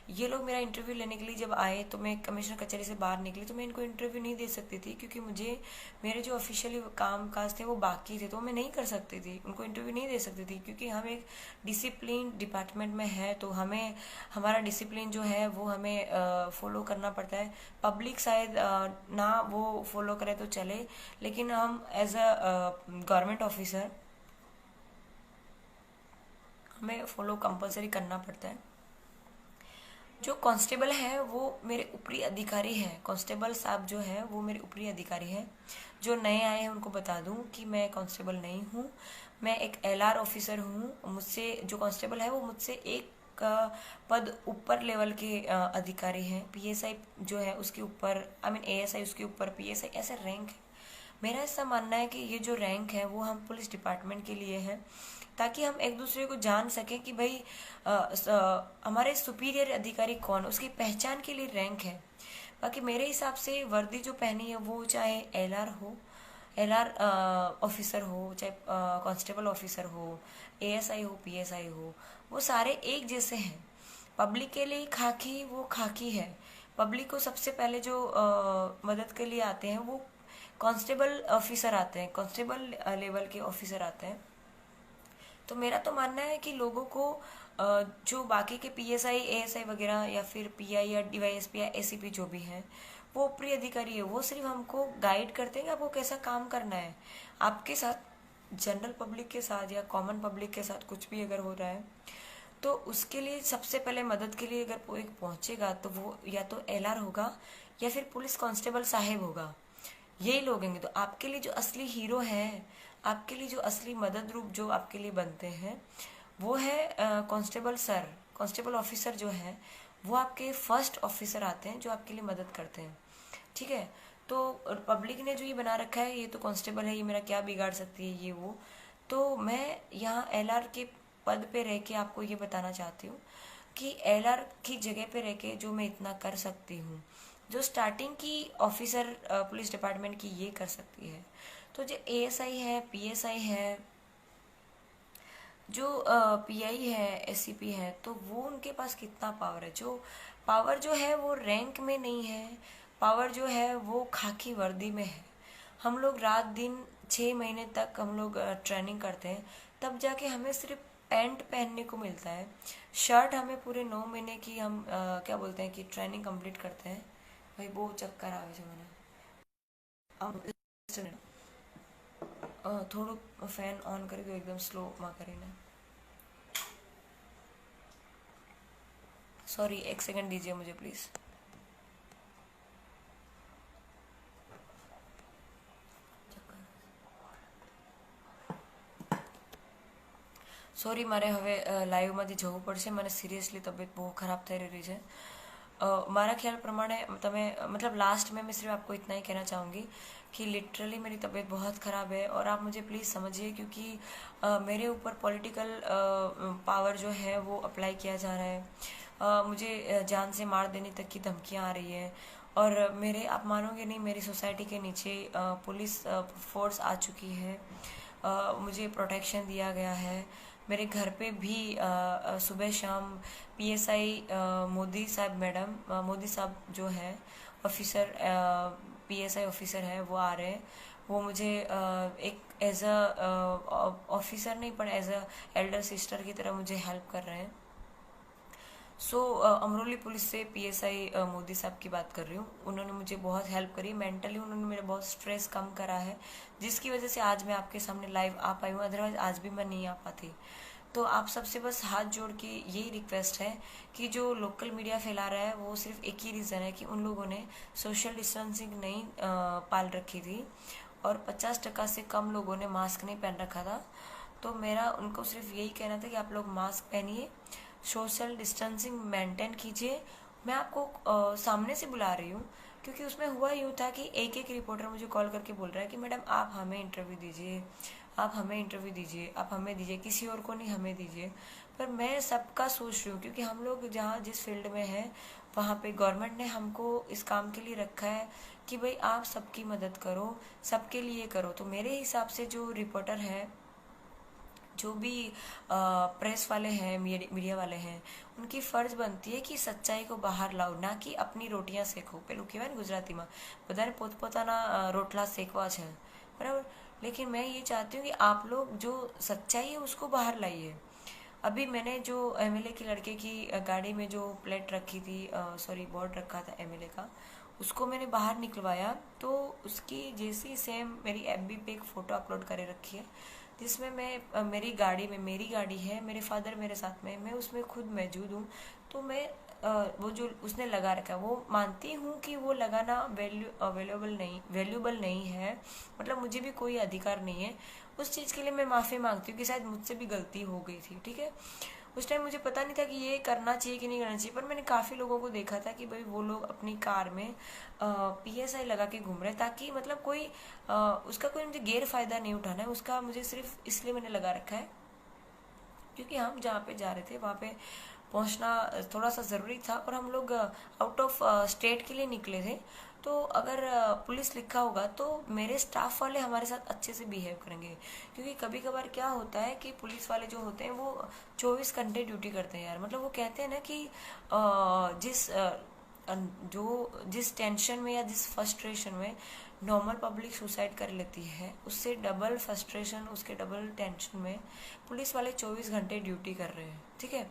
ये लोग मेरा इंटरव्यू लेने के लिए जब आए तो मैं कमिश्नर कचहरी से बाहर निकली तो मैं इनको इंटरव्यू नहीं दे सकती थी, क्योंकि मुझे मेरे जो ऑफिशियली काम काज थे वो बाकी थे, तो मैं नहीं कर सकती थी, उनको इंटरव्यू नहीं दे सकती थी। क्योंकि हम एक डिसिप्लिन डिपार्टमेंट में है तो हमें हमारा डिसिप्लिन जो है वो हमें फॉलो करना पड़ता है। पब्लिक शायद ना वो फॉलो करे तो चले, लेकिन हम एज अ गवर्नमेंट ऑफिसर हमें फॉलो कंपलसरी करना पड़ता है। जो कांस्टेबल है वो मेरे ऊपरी अधिकारी है, कांस्टेबल साहब जो है वो मेरे ऊपरी अधिकारी है। जो नए आए हैं उनको बता दूं कि मैं कांस्टेबल नहीं हूँ, मैं एक LR ऑफिसर हूँ। मुझसे जो कांस्टेबल है वो मुझसे एक पद ऊपर लेवल के अधिकारी हैं। PSI जो है उसके ऊपर, I mean ASI उसके ऊपर, PSI ऐसे रैंक है। मेरा ऐसा मानना है कि ये जो रैंक है वो हम पुलिस डिपार्टमेंट के लिए है, ताकि हम एक दूसरे को जान सकें कि भाई हमारे सुपीरियर अधिकारी कौन, उसकी पहचान के लिए रैंक है। बाकी मेरे हिसाब से वर्दी जो पहनी है वो चाहे एलआर हो, एलआर ऑफिसर हो, चाहे कांस्टेबल ऑफिसर हो, एएसआई हो, पीएसआई हो, वो सारे एक जैसे हैं। पब्लिक के लिए खाकी वो खाकी है। पब्लिक को सबसे पहले जो मदद के लिए आते हैं वो कांस्टेबल ऑफिसर आते हैं, कांस्टेबल लेवल के ऑफिसर आते हैं। तो मेरा तो मानना है कि लोगों को जो बाकी के पीएसआई एएसआई वगैरह या फिर पीआई या डीवाईएसपी या एसीपी जो भी हैं, वो ऊपरी अधिकारी है, वो सिर्फ हमको गाइड करते हैं कि आपको कैसा काम करना है। आपके साथ जनरल पब्लिक के साथ या कॉमन पब्लिक के साथ कुछ भी अगर हो रहा है तो उसके लिए सबसे पहले मदद के लिए अगर कोई पहुंचेगा तो वो या तो एलआर होगा या फिर पुलिस कांस्टेबल साहेब होगा, यही लोग होंगे। तो आपके लिए जो असली हीरो है, आपके लिए जो असली मदद रूप जो आपके लिए बनते हैं वो है कांस्टेबल सर, कांस्टेबल ऑफिसर जो है वो आपके फर्स्ट ऑफिसर आते हैं जो आपके लिए मदद करते हैं। ठीक है, तो पब्लिक ने जो ये बना रखा है ये तो कांस्टेबल है, ये मेरा क्या बिगाड़ सकती है ये वो। तो मैं यहाँ एलआर के पद पे रह के आपको ये बताना चाहती हूँ कि एलआर की जगह पे रह के जो मैं इतना कर सकती हूँ, जो स्टार्टिंग की ऑफिसर पुलिस डिपार्टमेंट की ये कर सकती है, तो जो एएसआई है, पीएसआई है, जो पीआई है, एससीपी है, तो वो उनके पास कितना पावर है। जो पावर जो है वो रैंक में नहीं है, पावर जो है वो खाकी वर्दी में है। हम लोग रात दिन 6 महीने तक हम लोग ट्रेनिंग करते हैं, तब जाके हमें सिर्फ पैंट पहनने को मिलता है। शर्ट हमें पूरे 9 महीने की हम क्या बोलते हैं कि ट्रेनिंग कंप्लीट करते हैं। भाई वो चक्कर आवे છે મને થોડું ફેન ઓન કરી દો એકદમ સ્લોમાં કરીને। सॉरी, 1 सेकंड दीजिए मुझे प्लीज़। સોરી, મારે હવે લાઈવમાંથી જવું પડશે, મને સિરિયસલી તબિયત બહુ ખરાબ થઈ રહી છે। મારા ख्याल प्रमाणे તમે मतलब लास्ट में मैं सिर्फ आपको इतना ही कहना चाहूँगी कि लिटरली मेरी तबीयत बहुत ख़राब है और आप मुझे प्लीज़ समझिए, क्योंकि मेरे ऊपर पॉलिटिकल पावर जो है वो अप्लाई किया जा रहा है। मुझे जान से मार देने तक की धमकियाँ आ रही है और मेरे, आप मानोगे नहीं, मेरी सोसाइटी के नीचे पुलिस फोर्स आ चुकी है। मुझे प्रोटेक्शन दिया गया है। मेरे घर पे भी सुबह शाम पीएसआई मोदी साहब मैडम, मोदी साहब जो है ऑफिसर, पीएसआई ऑफिसर है, वो आ रहे हैं। वो मुझे एक एज अ ऑफिसर नहीं पर एज अ एल्डर सिस्टर की तरह मुझे हेल्प कर रहे हैं। अमरोली पुलिस से पीएसआई मोदी साहब की बात कर रही हूँ। उन्होंने मुझे बहुत हेल्प करी मेंटली, उन्होंने मेरा बहुत स्ट्रेस कम करा है, जिसकी वजह से आज मैं आपके सामने लाइव आ पाई हूँ, अदरवाइज आज भी मैं नहीं आ पाती। तो आप सबसे बस हाथ जोड़ के यही रिक्वेस्ट है कि जो लोकल मीडिया फैला रहा है वो सिर्फ एक ही रीज़न है कि उन लोगों ने सोशल डिस्टेंसिंग नहीं पाल रखी थी और 50% से कम लोगों ने मास्क नहीं पहन रखा था। तो मेरा उनको सिर्फ यही कहना था कि आप लोग मास्क पहनिए, सोशल डिस्टेंसिंग मेंटेन कीजिए। मैं आपको सामने से बुला रही हूँ क्योंकि उसमें हुआ यूँ था कि एक एक रिपोर्टर मुझे कॉल करके बोल रहा है कि मैडम आप हमें इंटरव्यू दीजिए, आप हमें इंटरव्यू दीजिए, आप हमें दीजिए, किसी और को नहीं हमें दीजिए। पर मैं सबका सोच रही हूँ क्योंकि हम लोग जहाँ जिस फील्ड में हैं वहाँ पे गवर्नमेंट ने हमको इस काम के लिए रखा है कि भाई आप सबकी मदद करो, सबके लिए करो। तो मेरे हिसाब से जो रिपोर्टर है, जो भी प्रेस वाले हैं, मीडिया वाले हैं, उनकी फर्ज बनती है कि सच्चाई को बाहर लाओ, ना कि अपनी रोटियां सेको। पेલું કહેવાય ને ગુજરાતીમાં બધાને પોતપોતાના રોટલા સેકવા છે, बराबर। लेकिन मैं ये चाहती हूँ कि आप लोग जो सच्चाई है उसको बाहर लाइए। अभी मैंने जो एमएलए के लड़के की गाड़ी में जो प्लेट रखी थी, सॉरी बोर्ड रखा था एमएलए का, उसको मैंने बाहर निकलवाया तो उसकी जैसी सेम मेरी एफबी पे एक फ़ोटो अपलोड करे रखी है जिसमें मैं मेरी गाड़ी में, मेरी गाड़ी है, मेरे फादर मेरे साथ में, मैं उसमें खुद मौजूद हूँ। तो मैं वो जो उसने लगा रखा है वो मानती हूँ कि वो लगाना वैल्यूबल नहीं है, मतलब मुझे भी कोई अधिकार नहीं है उस चीज़ के लिए। मैं माफ़ी मांगती हूँ कि शायद मुझसे भी गलती हो गई थी, ठीक है। उस टाइम मुझे पता नहीं था कि ये करना चाहिए कि नहीं करना चाहिए, पर मैंने काफ़ी लोगों को देखा था कि भाई वो लोग अपनी कार में PSI लगा के घूम रहे हैं, ताकि मतलब कोई उसका कोई मुझे गैर फायदा नहीं उठाना है उसका, मुझे सिर्फ इसलिए मैंने लगा रखा है क्योंकि हम जहाँ पे जा रहे थे वहाँ पे पहुँचना थोड़ा सा ज़रूरी था, और हम लोग आउट ऑफ स्टेट के लिए निकले थे। तो अगर पुलिस लिखा होगा तो मेरे स्टाफ वाले हमारे साथ अच्छे से बिहेव करेंगे, क्योंकि कभी कभार क्या होता है कि पुलिस वाले जो होते हैं वो 24 घंटे ड्यूटी करते हैं यार। मतलब वो कहते हैं ना कि जिस टेंशन में या जिस फ्रस्ट्रेशन में नॉर्मल पब्लिक सुसाइड कर लेती है, उससे डबल फ्रस्ट्रेशन, उसके डबल टेंशन में पुलिस वाले 24 घंटे ड्यूटी कर रहे हैं। ठीक है,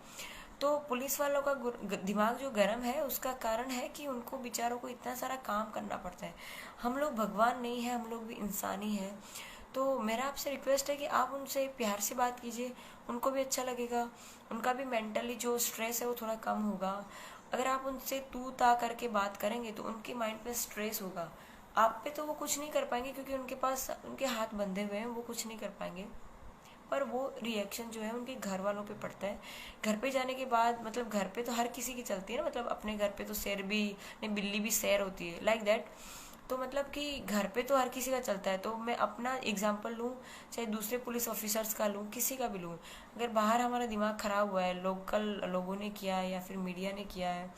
तो पुलिस वालों का दिमाग जो गर्म है उसका कारण है कि उनको बेचारों को इतना सारा काम करना पड़ता है। हम लोग भगवान नहीं है, हम लोग भी इंसान ही हैं। तो मेरा आपसे रिक्वेस्ट है कि आप उनसे प्यार से बात कीजिए, उनको भी अच्छा लगेगा, उनका भी मेंटली जो स्ट्रेस है वो थोड़ा कम होगा। अगर आप उनसे तू ता करके बात करेंगे तो उनके माइंड पे स्ट्रेस होगा, आप पे तो वो कुछ नहीं कर पाएंगे क्योंकि उनके पास उनके हाथ बंधे हुए हैं, वो कुछ नहीं कर पाएंगे। पर वो रिएक्शन जो है उनके घर वालों पे पड़ता है। घर पे जाने के बाद मतलब घर पे तो हर किसी की चलती है ना, मतलब अपने घर पे तो शेर भी नहीं, बिल्ली भी शेर होती है, लाइक दैट। तो मतलब कि घर पे तो हर किसी का चलता है। तो मैं अपना एग्जांपल लूँ, चाहे दूसरे पुलिस ऑफिसर्स का लूँ, किसी का भी लूँ, अगर बाहर हमारा दिमाग खराब हुआ है, लोकल लोगों ने किया है या फिर मीडिया ने किया है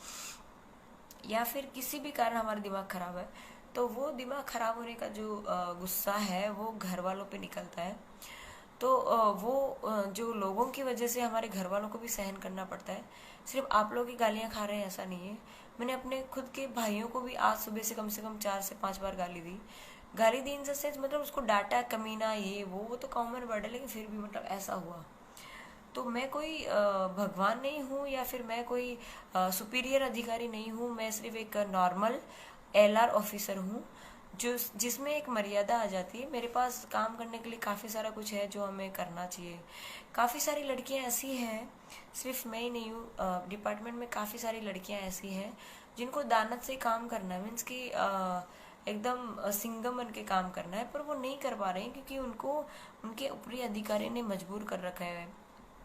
या फिर किसी भी कारण हमारा दिमाग खराब है, तो वो दिमाग खराब होने का जो गुस्सा है वो घर वालों पे निकलता है। तो वो जो लोगों की वजह से हमारे घर वालों को भी सहन करना पड़ता है। सिर्फ आप लोग ही गालियां खा रहे हैं ऐसा नहीं है। मैंने अपने खुद के भाइयों को भी आज सुबह से कम 4 से 5 बार गाली दी। गाली दी इन से मतलब उसको डांटा, कमीना, ये वो तो कॉमन वर्ड है, लेकिन फिर भी मतलब ऐसा हुआ। तो मैं कोई भगवान नहीं हूँ या फिर मैं कोई सुपीरियर अधिकारी नहीं हूँ, मैं सिर्फ एक नॉर्मल LR ऑफिसर हूँ जो जिसमें एक मर्यादा आ जाती है। मेरे पास काम करने के लिए काफ़ी सारा कुछ है जो हमें करना चाहिए। काफ़ी सारी लड़कियां ऐसी हैं, सिर्फ मैं ही नहीं हूँ, डिपार्टमेंट में काफ़ी सारी लड़कियां ऐसी हैं जिनको दानत से काम करना है, मीन्स कि एकदम सिंगम बन के काम करना है, पर वो नहीं कर पा रहे हैं क्योंकि उनको उनके ऊपरी अधिकारी ने मजबूर कर रखा है,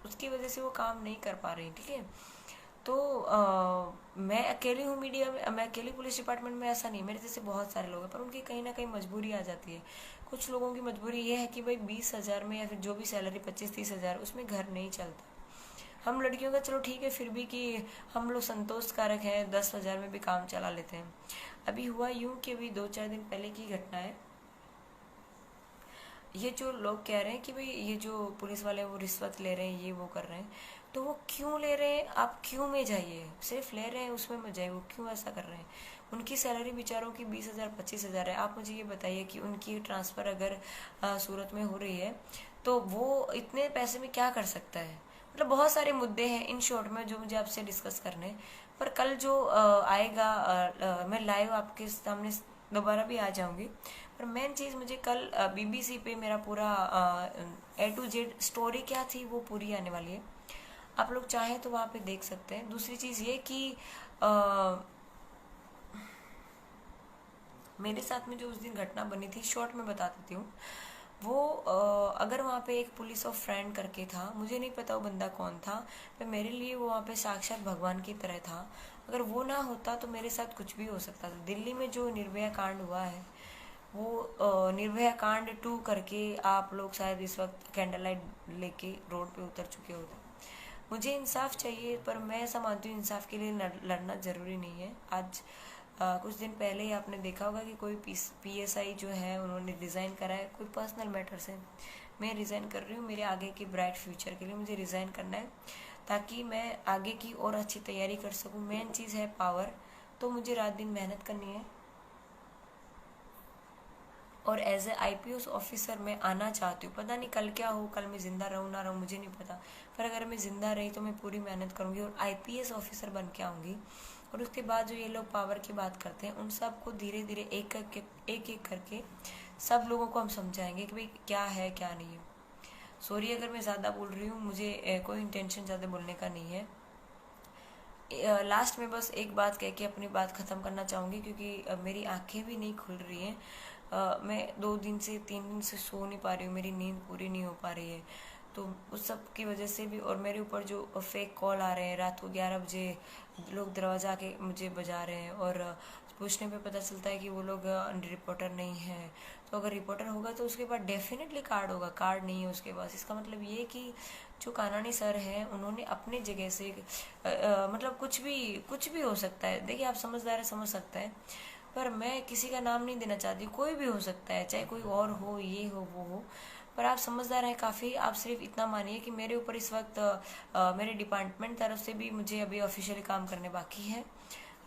उसकी वजह से वो काम नहीं कर पा रही। ठीक है, तो मैं अकेली हूँ मीडिया में, मैं अकेली पुलिस डिपार्टमेंट में ऐसा नहीं, मेरे जैसे बहुत सारे लोग हैं, पर उनकी कहीं ना कहीं मजबूरी आ जाती है। कुछ लोगों की मजबूरी ये है कि भाई 20,000 में या फिर जो भी सैलरी 25-30 हज़ार उसमें घर नहीं चलता। हम लड़कियों का चलो ठीक है फिर भी कि हम लोग संतोष कारक हैं, 10,000 में भी काम चला लेते हैं। अभी हुआ यूं कि अभी 2-4 दिन पहले की घटना है। ये जो लोग कह रहे हैं कि भाई ये जो पुलिस वाले हैं वो रिश्वत ले रहे हैं, ये वो कर रहे हैं, तो वो क्यों ले रहे हैं, आप क्यों में जाइए, सिर्फ ले रहे हैं उसमें मत जाइए, वो क्यों ऐसा कर रहे हैं। उनकी सैलरी बेचारों की 20,000 25,000 है। आप मुझे ये बताइए कि उनकी ट्रांसफ़र अगर सूरत में हो रही है तो वो इतने पैसे में क्या कर सकता है। मतलब बहुत सारे मुद्दे हैं इन शॉर्ट में जो मुझे आपसे डिस्कस करने हैं। पर कल जो आएगा मैं लाइव आपके सामने दोबारा भी आ जाऊंगी। पर मेन चीज़ मुझे कल BBC पे मेरा पूरा A to Z स्टोरी क्या थी वो पूरी आने वाली है, आप लोग चाहें तो वहाँ पे देख सकते हैं। दूसरी चीज़ ये कि मेरे साथ में जो उस दिन घटना बनी थी शॉर्ट में बता देती हूँ। वो अगर वहाँ पे एक पुलिस ऑफ फ्रेंड करके था, मुझे नहीं पता वो बंदा कौन था, पर मेरे लिए वो वहाँ पे साक्षात भगवान की तरह था। अगर वो ना होता तो मेरे साथ कुछ भी हो सकता था। दिल्ली में जो निर्भया कांड हुआ है वो निर्भया कांड 2 करके आप लोग शायद इस वक्त कैंडल लाइट लेके रोड पे उतर चुके होते। मुझे इंसाफ चाहिए, पर मैं ऐसा मानती हूँ इंसाफ के लिए लड़ना ज़रूरी नहीं है। आज कुछ दिन पहले ही आपने देखा होगा कि कोई PSI जो है उन्होंने रिज़ाइन करा है कोई पर्सनल मैटर से। मैं रिज़ाइन कर रही हूँ मेरे आगे के ब्राइट फ्यूचर के लिए, मुझे रिज़ाइन करना है ताकि मैं आगे की और अच्छी तैयारी कर सकूँ। मेन चीज़ है पावर, तो मुझे रात दिन मेहनत करनी है। और एज ए IPS ऑफिसर मैं आना चाहती हूँ। पता नहीं कल क्या हो, कल मैं ज़िंदा रहूँ ना रहूँ मुझे नहीं पता, पर अगर मैं ज़िंदा रही तो मैं पूरी मेहनत करूँगी और IPS ऑफिसर बन के आऊँगी। और उसके बाद जो ये लोग पावर की बात करते हैं उन सब को धीरे धीरे एक एक करके सब लोगों को हम समझाएंगे कि भाई क्या है क्या नहीं है। सॉरी अगर मैं ज़्यादा बोल रही हूँ, मुझे कोई इंटेंशन ज़्यादा बोलने का नहीं है। लास्ट में बस एक बात कह के अपनी बात ख़त्म करना चाहूँगी क्योंकि मेरी आंखें भी नहीं खुल रही हैं। मैं 2 दिन से 3 दिन से सो नहीं पा रही हूँ, मेरी नींद पूरी नहीं हो पा रही है। तो उस सब की वजह से भी, और मेरे ऊपर जो फेक कॉल आ रहे हैं, रात को 11 बजे लोग दरवाज़ा आके मुझे बजा रहे हैं, और पूछने पे पता चलता है कि वो लोग रिपोर्टर नहीं है। तो अगर रिपोर्टर होगा तो उसके पास डेफिनेटली कार्ड होगा, कार्ड नहीं है उसके पास, इसका मतलब ये कि जो कानानी सर हैं उन्होंने अपनी जगह से मतलब कुछ भी हो सकता है। देखिए, आप समझदार है, समझ सकते हैं, पर मैं किसी का नाम नहीं देना चाहती, कोई भी हो सकता है, चाहे कोई और हो, ये हो, वो हो, पर आप समझदार हैं काफ़ी। आप सिर्फ इतना मानिए कि मेरे ऊपर इस वक्त मेरे डिपार्टमेंट तरफ से भी मुझे अभी ऑफिशियली काम करने बाकी है,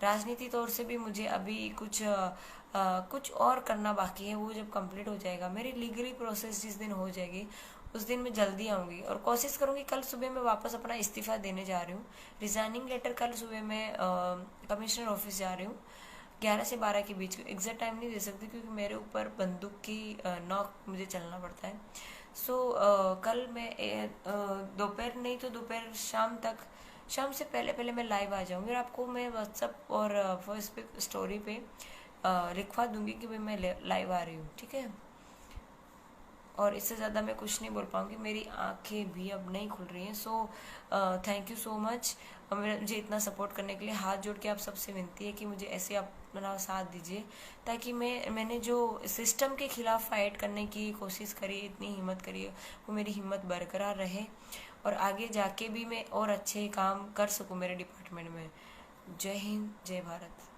राजनीति तौर से भी मुझे अभी कुछ और करना बाकी है। वो जब कंप्लीट हो जाएगा, मेरी लीगली प्रोसेस जिस दिन हो जाएगी उस दिन मैं जल्दी आऊँगी, और कोशिश करूँगी कल सुबह मैं वापस अपना इस्तीफ़ा देने जा रही हूँ। रिज़ाइनिंग लेटर कल सुबह मैं कमिश्नर ऑफिस जा रही हूँ, 11 से 12 के बीच। एग्जैक्ट टाइम नहीं दे सकती क्योंकि मेरे ऊपर बंदूक की नॉक मुझे चलना पड़ता है। सो कल मैं दोपहर नहीं तो दोपहर शाम तक, शाम से पहले पहले मैं लाइव आ जाऊंगी, और आपको मैं व्हाट्सअप और फेसबुक स्टोरी पे लिखवा दूंगी कि भाई मैं लाइव आ रही हूँ, ठीक है। और इससे ज़्यादा मैं कुछ नहीं बोल पाऊँगी, मेरी आंखें भी अब नहीं खुल रही हैं। So thank you so much मुझे इतना सपोर्ट करने के लिए। हाथ जोड़ के आप सबसे विनती है कि मुझे ऐसे अपना साथ दीजिए, ताकि मैंने जो सिस्टम के खिलाफ फाइट करने की कोशिश करी, इतनी हिम्मत करी है, वो मेरी हिम्मत बरकरार रहे, और आगे जाके भी मैं और अच्छे काम कर सकूँ मेरे डिपार्टमेंट में। जय हिंद, जय भारत।